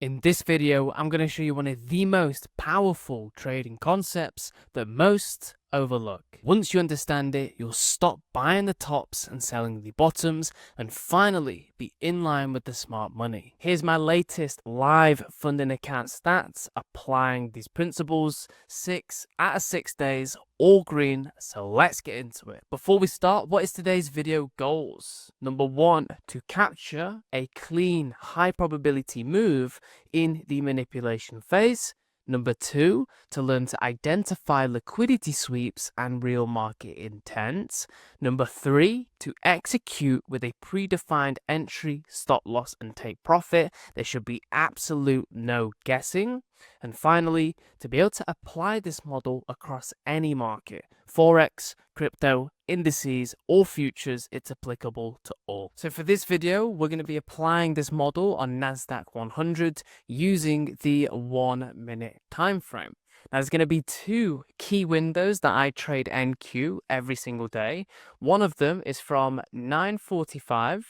In this video, I'm going to show you one of the most powerful trading concepts that most overlook. Once you understand it, you'll stop buying the tops and selling the bottoms and finally be in line with the smart money. Here's my latest live funding account stats applying these principles. 6 out of 6 days, all green, so let's get into it. Before we start, what is today's video goals? Number 1, to capture a clean, high probability move in the manipulation phase. Number 2, to learn to identify liquidity sweeps and real market intent. Number 3, to execute with a predefined entry, stop loss, and take profit. There should be absolute no guessing. And finally, to be able to apply this model across any market, Forex, crypto, indices, or futures, it's applicable to all. So for this video, we're going to be applying this model on Nasdaq 100 using the 1 minute time frame. Now, there's going to be 2 key windows that I trade NQ every single day. One of them is from 9:45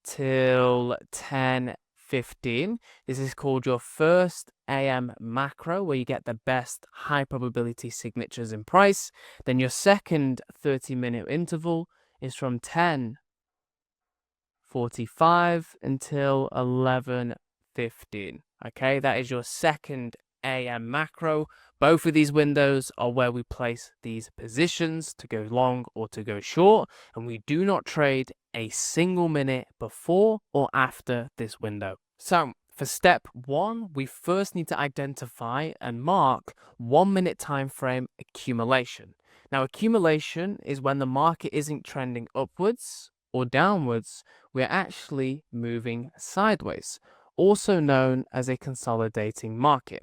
till 10:15. This is called your first AM macro, where you get the best high probability signatures in price. Then your second 30-minute interval is from 10:45 until 11:15. Okay, that is your second AM macro. Both of these windows are where we place these positions to go long or to go short, and we do not trade a single minute before or after this window. So for step 1, we first need to identify and mark 1 minute time frame accumulation. Now, accumulation is when the market isn't trending upwards or downwards, we're actually moving sideways, also known as a consolidating market.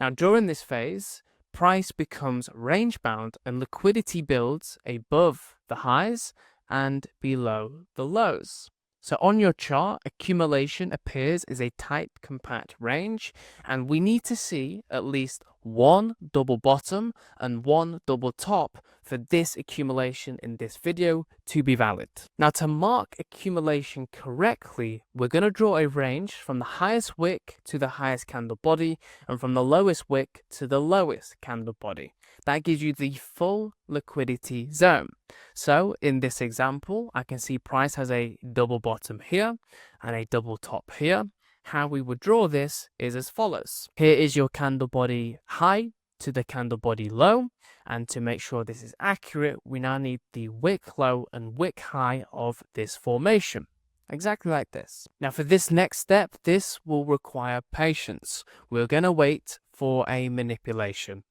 Now, during this phase, price becomes range bound and liquidity builds above the highs and below the lows. So on your chart, accumulation appears as a tight, compact range, and we need to see at least 1 double bottom and 1 double top for this accumulation in this video to be valid. Now, to mark accumulation correctly, we're going to draw a range from the highest wick to the highest candle body and from the lowest wick to the lowest candle body. That gives you the full liquidity zone. So in this example, I can see price has a double bottom here and a double top here. How we would draw this is as follows. Here is your candle body high to the candle body low. And to make sure this is accurate, we now need the wick low and wick high of this formation. Exactly like this. Now for this next step, this will require patience. We're going to wait for a manipulation.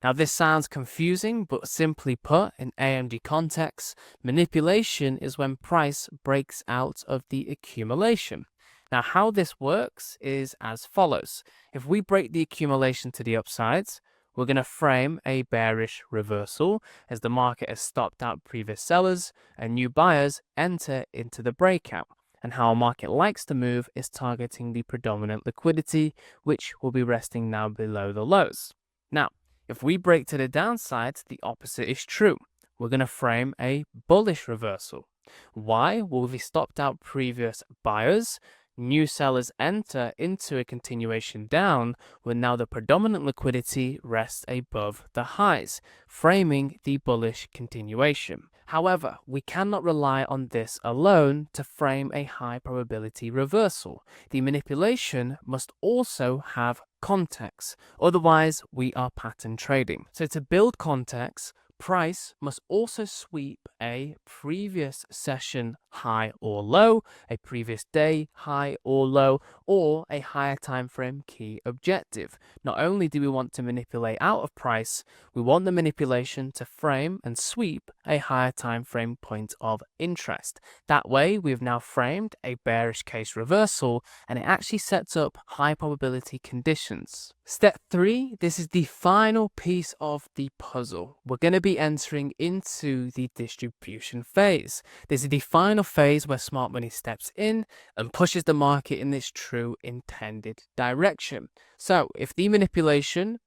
Now this sounds confusing, but simply put, in AMD context, manipulation is when price breaks out of the accumulation. Now how this works is as follows. If we break the accumulation to the upsides, we're going to frame a bearish reversal as the market has stopped out previous sellers and new buyers enter into the breakout. And how a market likes to move is targeting the predominant liquidity, which will be resting now below the lows. Now, if we break to the downside, the opposite is true. We're going to frame a bullish reversal. Why? Well, we stopped out previous buyers. New sellers enter into a continuation down when now the predominant liquidity rests above the highs, framing the bullish continuation. However, we cannot rely on this alone to frame a high probability reversal. The manipulation must also have context, otherwise we are pattern trading. So to build context, price must also sweep a previous session high or low, a previous day high or low, or a higher time frame key objective. Not only do we want to manipulate out of price, we want the manipulation to frame and sweep a higher time frame point of interest. That way, we've now framed a bearish case reversal, and it actually sets up high probability conditions. Step 3, this is the final piece of the puzzle. We're going to be entering into the distribution phase. This is the final phase where smart money steps in and pushes the market in this true intended direction. So if the manipulation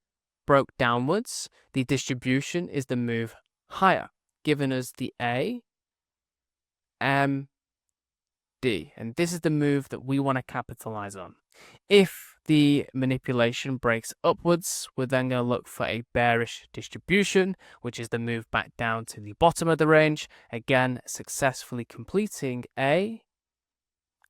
broke downwards, the distribution is the move higher, giving us the A, M, D, and this is the move that we want to capitalize on. If the manipulation breaks upwards, we're then going to look for a bearish distribution, which is the move back down to the bottom of the range, again successfully completing a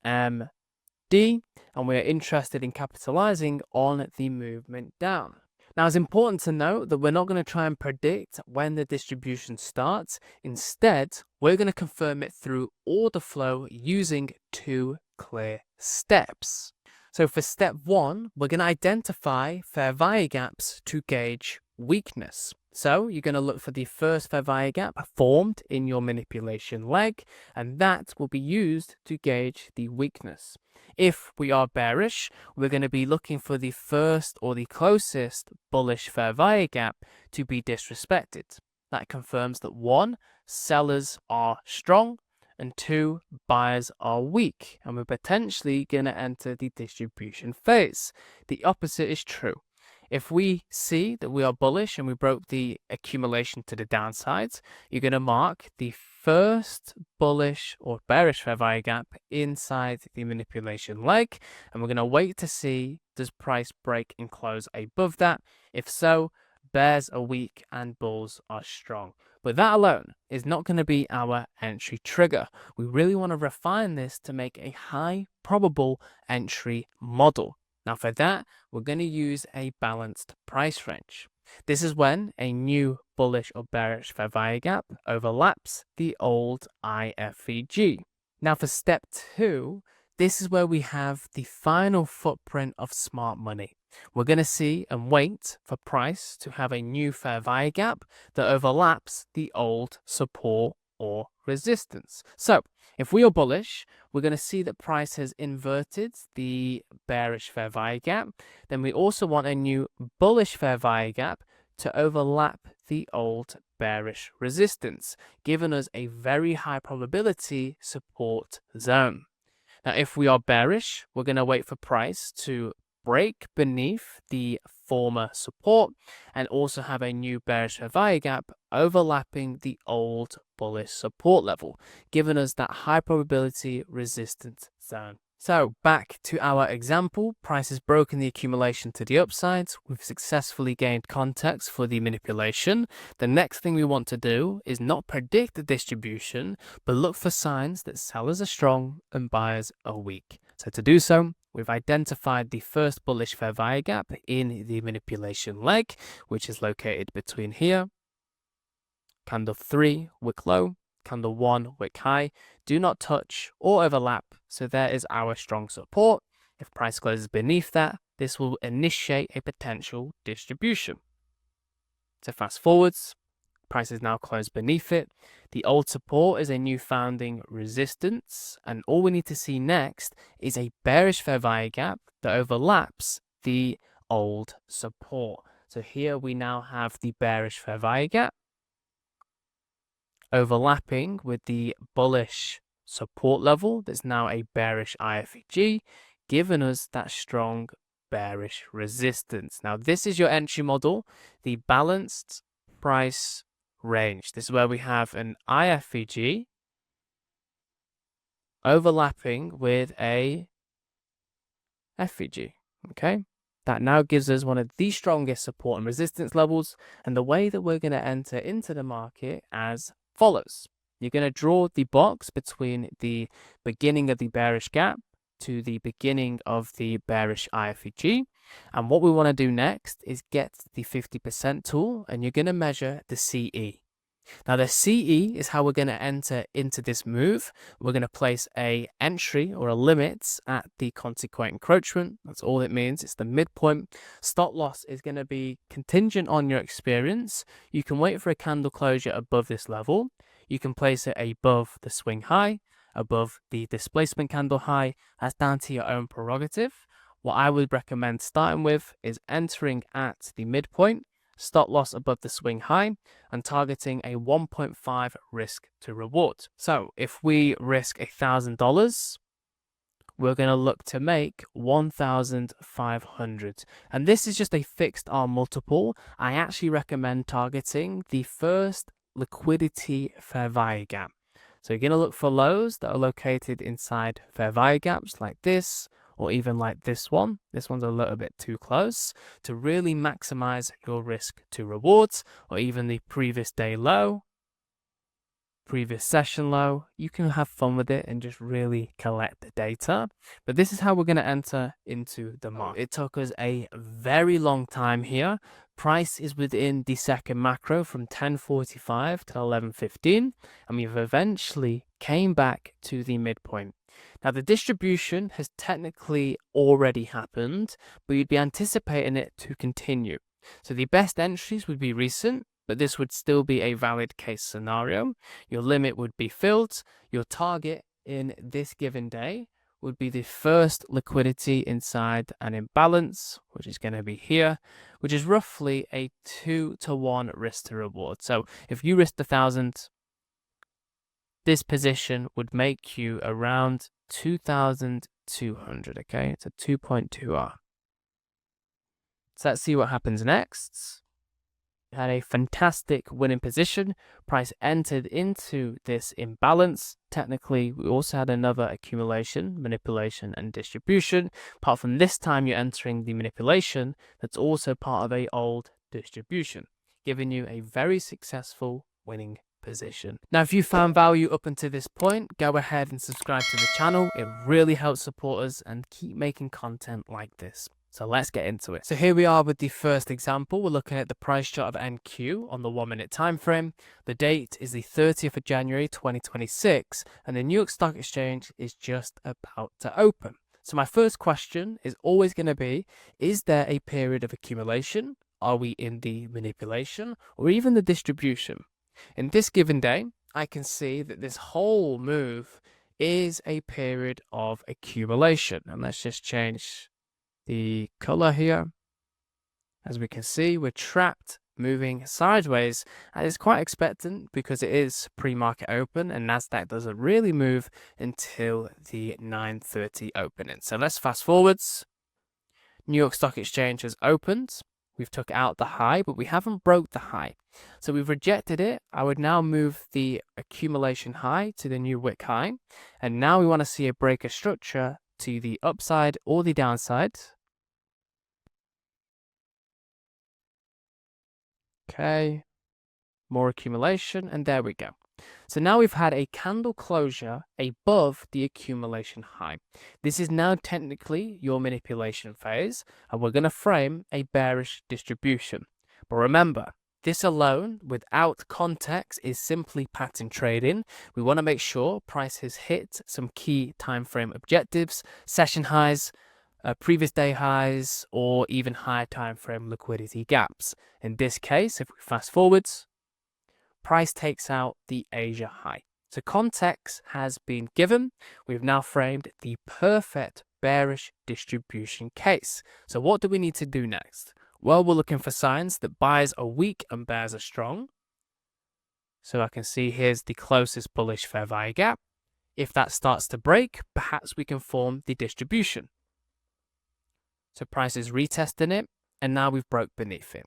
D, and we're interested in capitalizing on the movement down. Now, it's important to note that we're not going to try and predict when the distribution starts. Instead, we're going to confirm it through order flow using 2 clear steps. So for step 1, we're going to identify fair value gaps to gauge weakness. So you're going to look for the first fair value gap formed in your manipulation leg, and that will be used to gauge the weakness. If we are bearish, we're going to be looking for the first or the closest bullish fair value gap to be disrespected. That confirms that 1, sellers are strong, and 2, buyers are weak, and we're potentially going to enter the distribution phase. The opposite is true. If we see that we are bullish and we broke the accumulation to the downside, you're going to mark the first bullish or bearish fair value gap inside the manipulation leg, and we're going to wait to see, does price break and close above that? If so, bears are weak and bulls are strong. But that alone is not going to be our entry trigger. We really want to refine this to make a high probable entry model. Now for that, we're going to use a balanced price range. This is when a new bullish or bearish fair value gap overlaps the old IFVG. Now for step 2, this is where we have the final footprint of smart money. We're going to see and wait for price to have a new fair value gap that overlaps the old support or resistance. So if we are bullish, we're going to see that price has inverted the bearish fair value gap. Then we also want a new bullish fair value gap to overlap the old bearish resistance, giving us a very high probability support zone. Now, if we are bearish, we're going to wait for price to break beneath the former support and also have a new bearish fair value gap overlapping the old bullish support level, giving us that high probability resistance zone. So back to our example, price has broken the accumulation to the upside. We've successfully gained context for the manipulation. The next thing we want to do is not predict the distribution, but look for signs that sellers are strong and buyers are weak. So to do so, we've identified the first bullish fair value gap in the manipulation leg, which is located between here, candle 3, wick low, candle 1, wick high. Do not touch or overlap. So there is our strong support. If price closes beneath that, this will initiate a potential distribution. So fast forwards, price is now closed beneath it. The old support is a new founding resistance, and all we need to see next is a bearish fair value gap that overlaps the old support. So here we now have the bearish fair value gap overlapping with the bullish support level. There's now a bearish IFVG, giving us that strong bearish resistance. Now this is your entry model, the balanced price range. This is where we have an IFVG overlapping with a FVG. Okay, that now gives us one of the strongest support and resistance levels, and the way that we're going to enter into the market as follows. You're going to draw the box between the beginning of the bearish gap to the beginning of the bearish IFVG. And what we want to do next is get the 50% tool, and you're going to measure the CE. Now the CE is how we're going to enter into this move. We're going to place a entry or a limit at the consequent encroachment. That's all it means. It's the midpoint. Stop loss is going to be contingent on your experience. You can wait for a candle closure above this level. You can place it above the swing high, above the displacement candle high. That's down to your own prerogative. What I would recommend starting with is entering at the midpoint, stop loss above the swing high, and targeting a 1.5 risk to reward. So if we risk $1,000, we're going to look to make 1,500. And this is just a fixed R multiple. I actually recommend targeting the first liquidity fair value gap. So you're going to look for lows that are located inside fair value gaps like this, or even like this one. This one's a little bit too close to really maximize your risk to rewards, or even the previous day low, previous session low. You can have fun with it and just really collect the data. But this is how we're going to enter into the market. It took us a very long time here. Price is within the second macro from 10:45 to 11:15, and we've eventually came back to the midpoint. Now, the distribution has technically already happened, but you'd be anticipating it to continue. So the best entries would be recent, but this would still be a valid case scenario. Your limit would be filled. Your target in this given day would be the first liquidity inside an imbalance, which is going to be here, which is roughly a 2-to-1 risk to reward. So if you risked 1,000, this position would make you around 2,200, okay? It's a 2.2R. So let's see what happens next. Had a fantastic winning position. Price entered into this imbalance. Technically, we also had another accumulation, manipulation, and distribution. Apart from this time, you're entering the manipulation that's also part of a old distribution, giving you a very successful winning position. Now, if you found value up until this point, go ahead and subscribe to the channel. It really helps support us and keep making content like this. So let's get into it. So here we are with the first example. We're looking at the price chart of NQ on the 1 minute time frame. The date is the 30th of January 2026, and the New York Stock Exchange is just about to open. So my first question is always going to be, is there a period of accumulation? Are we in the manipulation or even the distribution? In this given day, I can see that this whole move is a period of accumulation. And let's just change the color here. As we can see, we're trapped moving sideways, and it's quite expectant because it is pre-market open and Nasdaq doesn't really move until the 9:30 opening. So let's fast forwards. New York Stock Exchange has opened. We've took out the high, but we haven't broke the high. So we've rejected it. I would now move the accumulation high to the new wick high. And now we want to see a break of structure to the upside or the downside. Okay, more accumulation, and there we go. So now we've had a candle closure above the accumulation high. This is now technically your manipulation phase, and we're going to frame a bearish distribution. But remember, this alone, without context, is simply pattern trading. We want to make sure price has hit some key time frame objectives, session highs, previous day highs, or even higher time frame liquidity gaps. In this case, if we fast forwards, price takes out the Asia high. So context has been given. We've now framed the perfect bearish distribution case. So what do we need to do next? Well, we're looking for signs that buyers are weak and bears are strong. So I can see here's the closest bullish fair value gap. If that starts to break, perhaps we can form the distribution. So price is retesting it, and now we've broke beneath it.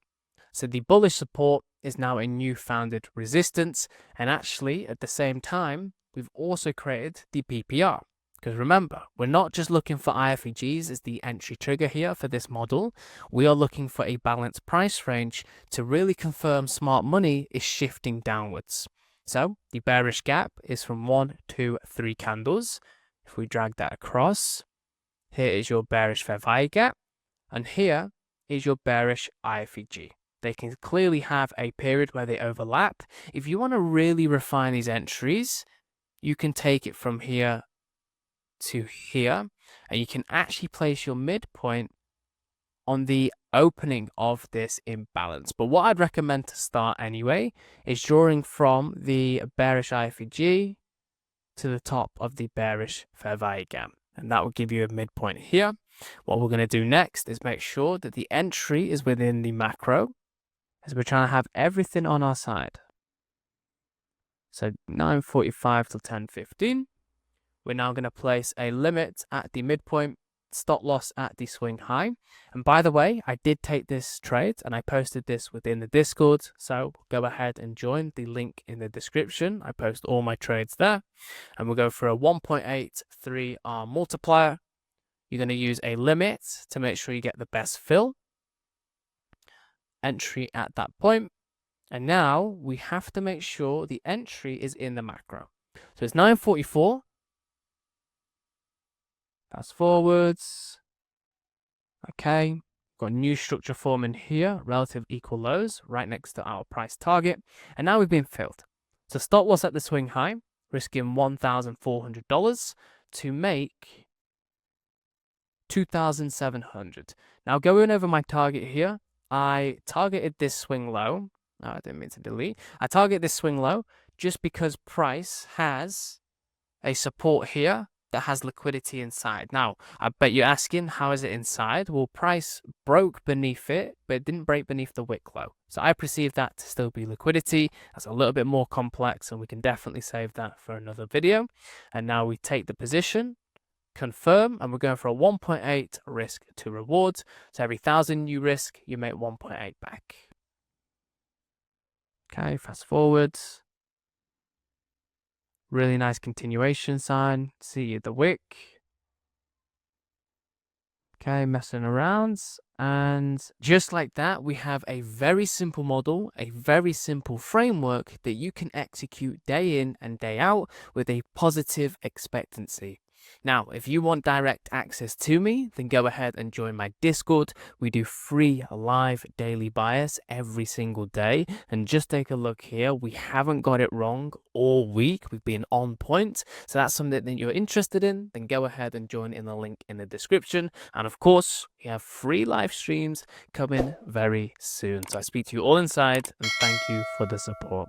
So the bullish support is now a new founded resistance, and actually at the same time, we've also created the PPR. Because remember, we're not just looking for IFEGs as the entry trigger here for this model. We are looking for a balanced price range to really confirm smart money is shifting downwards. So the bearish gap is from 1, 2, 3 candles. If we drag that across, here is your bearish fair value gap, and here is your bearish IFEG. They can clearly have a period where they overlap. If you want to really refine these entries, you can take it from here to here, and you can actually place your midpoint on the opening of this imbalance. But what I'd recommend to start anyway is drawing from the bearish IFEG to the top of the bearish fair value gap, and that will give you a midpoint here. What we're going to do next is make sure that the entry is within the macro, as we're trying to have everything on our side. So 9:45 till 10:15. We're now going to place a limit at the midpoint stop loss at the swing high. And by the way, I did take this trade and I posted this within the Discord. So go ahead and join the link in the description. I post all my trades there. And we'll go for a 1.83R multiplier. You're going to use a limit to make sure you get the best fill. Entry at that point. And now we have to make sure the entry is in the macro. So it's 9:44. Fast forwards. Okay. Got a new structure forming here, relative equal lows, right next to our price target. And now we've been filled. So stop loss at the swing high, risking $1,400 to make $2,700. Now going over my target here, I targeted this swing low. No, I didn't mean to delete. I target this swing low just because price has a support here that has liquidity inside. Now, I bet you're asking, how is it inside? Well, price broke beneath it, but it didn't break beneath the wick low. So I perceive that to still be liquidity. That's a little bit more complex, and we can definitely save that for another video. And now we take the position, confirm, and we're going for a 1.8 risk to reward. So every 1,000 you risk, you make 1.8 back. Okay, fast forwards. Really nice continuation sign. See the wick. Okay, messing around. And just like that, we have a very simple model, a very simple framework that you can execute day in and day out with a positive expectancy. Now, if you want direct access to me, then go ahead and join my Discord. We do free live daily bias every single day. And just take a look here. We haven't got it wrong all week. We've been on point. So that's something that you're interested in, then go ahead and join in the link in the description. And of course, we have free live streams coming very soon. So I speak to you all inside, and thank you for the support.